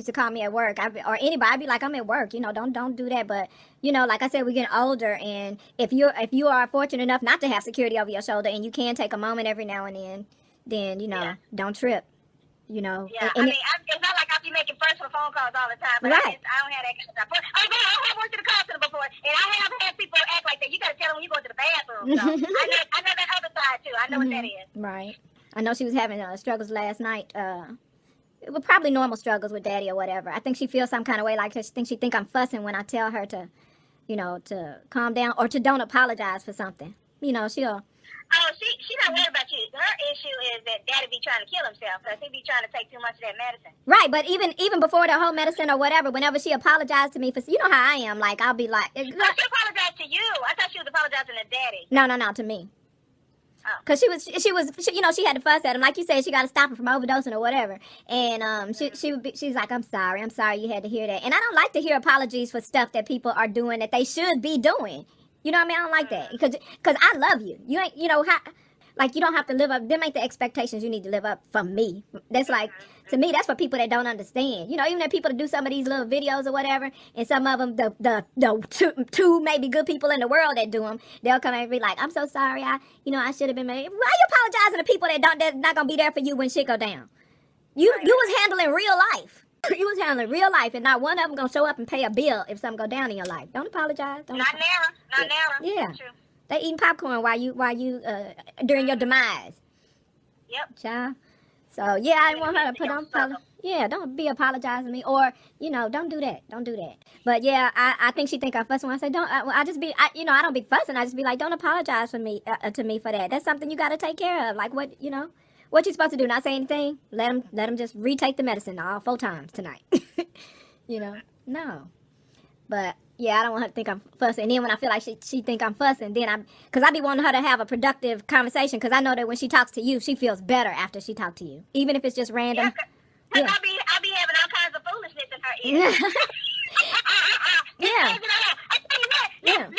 used to call me at work, or anybody, I'd be like, I'm at work, don't do that. But like I said, we're getting older, and if you are fortunate enough not to have security over your shoulder, and you can take a moment every now and then don't trip. Yeah, it's not like I be making personal phone calls all the time, but right. I don't have that kind of stuff. I have worked in the call center before, and I have had people act like that. You got to tell them when you go to the bathroom. So I know that other side too. I know what that is. Right. I know she was having struggles last night. It was probably normal struggles with daddy or whatever. I think she feels some kind of way, like she think I'm fussing when I tell her to, to calm down or to don't apologize for something. She'll. Oh, she not worried about you. Her issue is that daddy be trying to kill himself because he be trying to take too much of that medicine. Right, but even before the whole medicine or whatever, whenever she apologized to me for, how I am, like I'll be like. She apologized to you. I thought she was apologizing to daddy. No, to me. Cause she had to fuss at him, like you said, she got to stop him from overdosing or whatever. And she's like, I'm sorry you had to hear that. And I don't like to hear apologies for stuff that people are doing that they should be doing. You know what I mean? I don't like that because I love you. You ain't, like you don't have to live up. Them ain't the expectations you need to live up from me. That's like, to me, that's for people that don't understand. Even the people that do some of these little videos or whatever, and some of them, the two maybe good people in the world that do them, they'll come and be like, I'm so sorry. I should have been made. Why are you apologizing to people that's not gonna be there for you when shit go down? You was handling real life. You was handling real life, and not one of them gonna show up and pay a bill if something go down in your life. Don't apologize. Not never. Yeah. They eating popcorn while you during your demise. Yep. Child. So yeah, I want her to put on. Yeah, don't be apologizing to me, or don't do that. Don't do that. But yeah, I think she think I'm fussing when I say don't. I just be, I don't be fussing. I just be like, don't apologize for me to me for that. That's something you got to take care of. Like what What you supposed to do? Not say anything? Let him just retake the medicine all 4 times tonight. No. But yeah, I don't want her to think I'm fussing. And then when I feel like she think I'm fussing, then because I be wanting her to have a productive conversation, because I know that when she talks to you, she feels better after she talks to you, even if it's just random. Yeah, I be having all kinds of foolishness in her ear. Yeah. I tell you what. Let him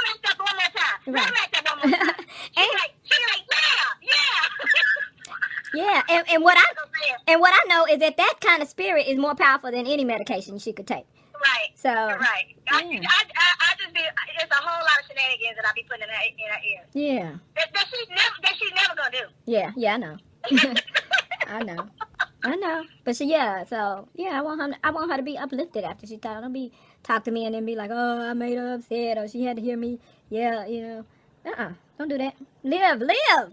act up one more time. Right. Let him act up one more time. She like, yeah. And what I know is that kind of spirit is more powerful than any medication she could take. Right. So. Right. Yeah. I just be. It's a whole lot of shenanigans that I be putting in her ear. Yeah. That she's never gonna do. Yeah, I know. I know. But so I want her to be uplifted after she don't be talk to me and then be like, oh, I made her upset, or she had to hear me. Yeah, don't do that. Live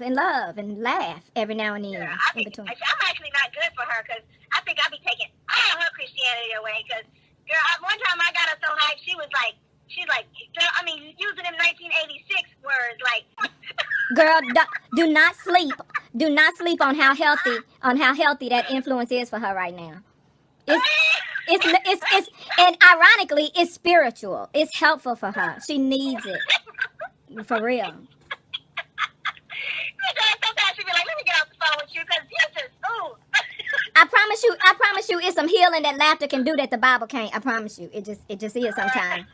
and love and laugh every now and then. Yeah, in between. I'm actually not good for her because I think I be taking all her Christianity away. Because girl, one time I got her so hyped, she's like, girl, I mean, using them 1986 words like. Girl, do not sleep. Do not sleep on how healthy that influence is for her right now. It's and ironically, it's spiritual. It's helpful for her. She needs it. For real. Sometimes she be like, let me get off the phone with you because you're just, ooh. I promise you, it's some healing that laughter can do that the Bible can't. I promise you. It just is sometimes.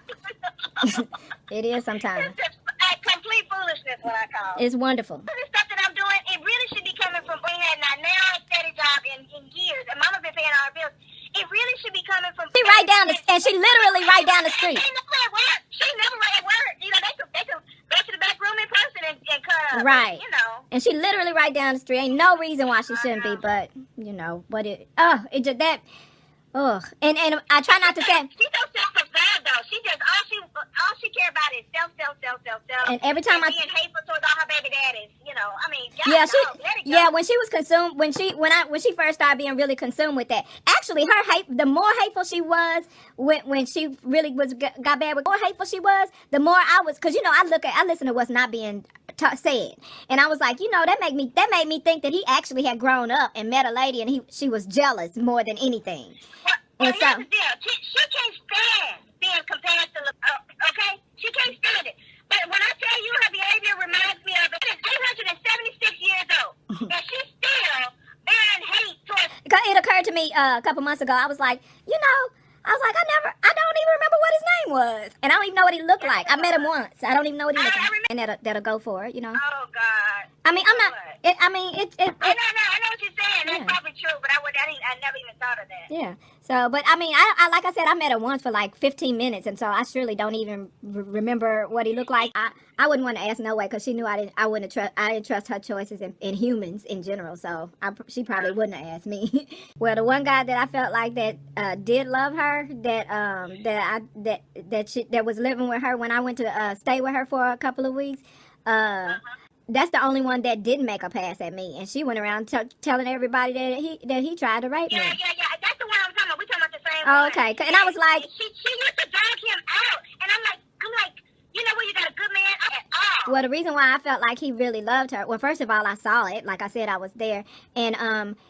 It is sometimes. It's just complete foolishness, what I call it. It's wonderful. The stuff that I'm doing, it really should be coming from, we had not now a steady job in years, and Mama been paying all her bills. It really should be coming from. She literally right down the street. She never at work. She never at work. They could go to the back room in person and cut up. Right. And she literally right down the street. Ain't no reason why she shouldn't be, but and I try not to say. She's so self-absorbed though. She just all she care about is self. And every time being hateful towards all her baby daddies. When she was consumed, when she first started being really consumed with that. Actually, the more hateful she was when she really got bad with, the more hateful she was, the more I was, because I listen to what's not being said, and I was like, that made me think that he actually had grown up and met a lady, and she was jealous more than anything. Well, here's the deal. She can't stand being compared to, okay? She can't stand it. But when I tell you her behavior reminds me of it, she's 876 years old, and she's still bearing hate towards. It occurred to me a couple months ago. I was like, I don't even remember what his name was, and I don't even know what he looked like. I met him once. I don't even know what he looked like, and that'll go for it, Oh God. I mean, I'm not. I know what you're saying. That's probably true, but I never even thought of that. Yeah. So, but I mean, I like I said, I met her once for like 15 minutes, and so I surely don't even remember what he looked like. I wouldn't want to ask no way because she knew I didn't trust her choices in humans in general. So she probably wouldn't have asked me. Well, the one guy that I felt like that did love her, that was living with her when I went to stay with her for a couple of weeks. That's the only one that didn't make a pass at me, and she went around telling everybody that he tried to rape me. Yeah. That's the one I'm talking about. We're talking about the same Oh, one. okay. And I was like, she used to dog him out, and I'm like, you know what? You got a good man at all. well, the reason why I felt like he really loved her, well, first of all, I saw it. Like I said, I was there, and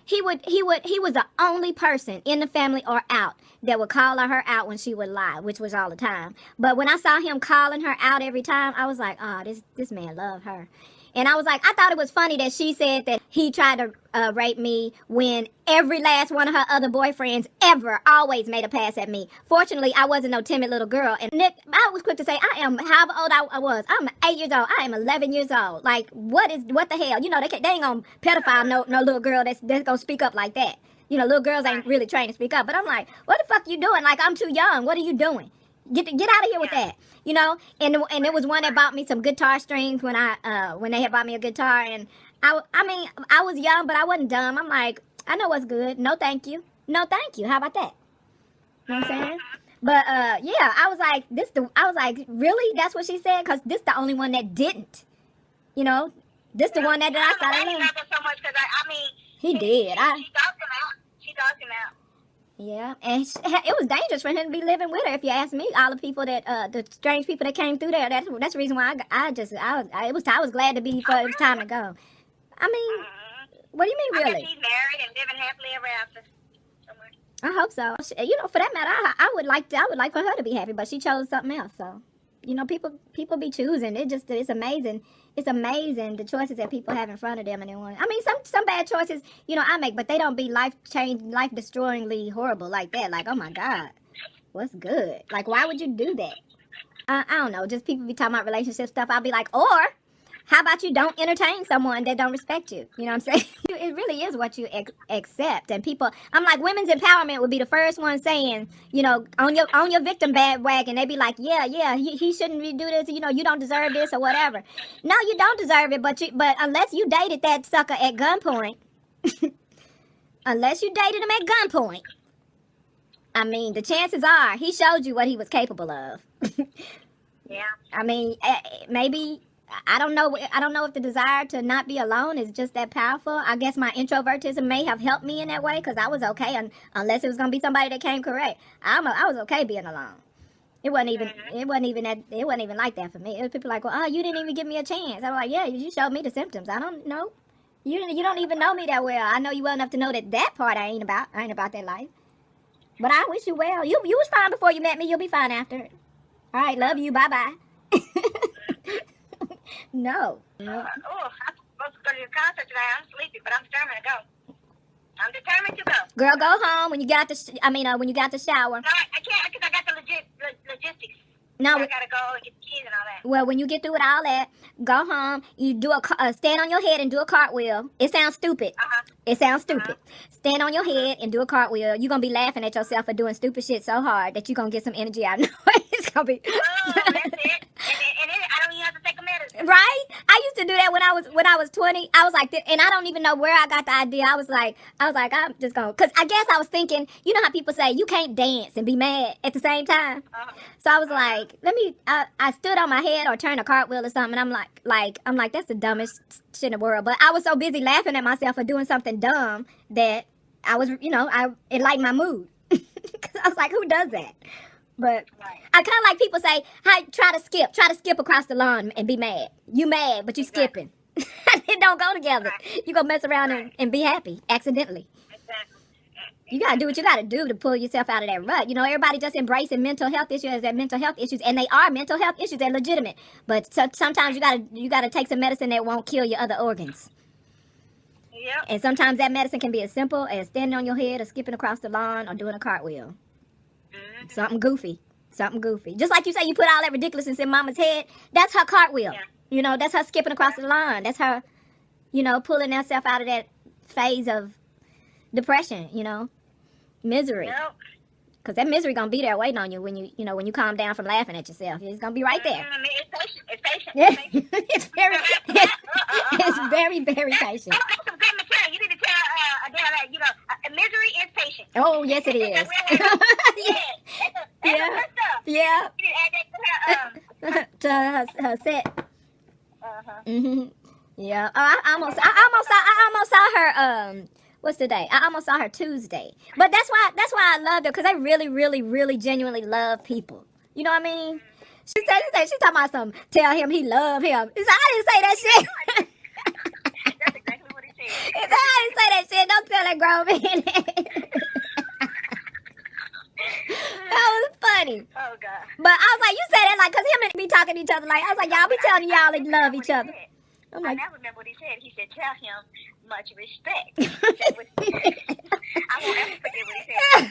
he was the only person in the family or out that would call her out when she would lie, which was all the time. But when I saw him calling her out every time, I was like, oh, this man loved her. And I was like, I thought it was funny that she said that he tried to rape me when every last one of her other boyfriends ever always made a pass at me. Fortunately, I wasn't no timid little girl. And Nick, I was quick to say, I am however old I was. I'm 8 years old. I am 11 years old. Like, what the hell? You know, they ain't gonna pedophile no little girl that's gonna speak up like that. You know, little girls ain't really trained to speak up. But I'm like, what the fuck you doing? Like, I'm too young. What are you doing? Get out of here with that. You know, and there was one that bought me some guitar strings when they had bought me a guitar, and I mean I was young, but I wasn't dumb. I'm like, I know what's good. No, thank you. No, thank you. How about that? You know what I'm saying? But yeah, I was like, really? That's what she said? Because this the only one that didn't. You know, this the one that I started loving. So much because I mean, he did. She dogged him out. Yeah, and it was dangerous for him to be living with her. If you ask me, all the people the strange people that came through there, that's the reason why I was glad to be for it was time to go. I mean, what do you mean, really? I guess he's married and living happily ever after. Somewhere. I hope so. You know, for that matter, I would like for her to be happy, but she chose something else. So, you know, people be choosing. It's amazing. It's amazing the choices that people have in front of them, and I mean, some bad choices, you know, I make, but they don't be life destroyingly horrible like that. Like, oh my God, what's good? Like, why would you do that? I don't know. Just people be talking about relationship stuff. I'll be like, or how about you don't entertain someone that don't respect you? You know what I'm saying? It really is what you accept. And people, I'm like, women's empowerment would be the first one saying, you know, on your victim bandwagon, they be like, yeah, he shouldn't do this. You know, you don't deserve this or whatever. No, you don't deserve it. But unless you dated that sucker at gunpoint, unless you dated him at gunpoint, I mean, the chances are he showed you what he was capable of. Yeah. I mean, maybe. I don't know if the desire to not be alone is just that powerful. I guess my introvertism may have helped me in that way because I was okay, unless it was gonna be somebody that came correct. I was okay being alone. It wasn't even like that for me. It was people like, well, oh, you didn't even give me a chance. I was like, yeah, you showed me the symptoms. I don't know. You don't even know me that well. I know you well enough to know that part I ain't about that life. But I wish you well. You was fine before you met me. You'll be fine after. All right, love you. Bye bye. No. I'm supposed to go to your concert today. I'm sleepy, but I'm determined to go. I'm determined to go. Girl, go home when you got when you got the shower. No, I can't because I got the logistics. No, I gotta go and get the keys and all that. Well, when you get through with all that, go home. You do stand on your head and do a cartwheel. It sounds stupid. It sounds stupid. Stand on your head and do a cartwheel. You're gonna be laughing at yourself for doing stupid shit so hard that you're gonna get some energy out of it. It's gonna be. Oh, that's it. And I don't even have to take a medicine. Right? I used to do that when I was 20. I was like, and I don't even know where I got the idea. I was like, I'm just gonna, cause I guess I was thinking, you know how people say you can't dance and be mad at the same time. So I was like, I stood on my head or turned a cartwheel or something. And I'm like, that's the dumbest shit in the world. But I was so busy laughing at myself for doing something dumb that I was, it lightened my mood. Cause I was like, who does that? But I kind of like people say, "Hey, try to skip across the lawn and be mad. You mad, but you skipping. It don't go together. You gonna mess around and be happy accidentally. You gotta do what you gotta do to pull yourself out of that rut. You know, everybody just embracing mental health issues as mental health issues, and they are mental health issues. They're legitimate, but sometimes you gotta take some medicine that won't kill your other organs. Yep. And sometimes that medicine can be as simple as standing on your head or skipping across the lawn or doing a cartwheel. Something goofy. Just like you say, you put all that ridiculousness in mama's head. That's her cartwheel. Yeah. You know, that's her skipping across the line. That's her, pulling herself out of that phase of depression, Misery. Nope. Because that misery going to be there waiting on you when when you calm down from laughing at yourself. It's going to be right there. It's patient. It's patient. Yeah. It's patient. It's very, very patient. That's some good material. You need to tell Adele that, misery is patient. Oh, yes, it is. Yeah. That's good stuff. Yeah. You need to add that To her set. Uh-huh. Yeah. Oh, I almost saw her. What's the day? I almost saw her Tuesday. But that's why I loved her, because I really, really, really genuinely love people. You know what I mean? She talking about something. Tell him he love him. He said, I didn't say that shit. That's exactly what he said. He said, I didn't say that shit. Don't tell that grown man that. That was funny. Oh, God. But I was like, you said that like, because him and be talking to each other like, I was like, y'all be telling y'all they love each other. I'm I like, now remember what he said. He said, tell him much respect. I won't ever forget what he said.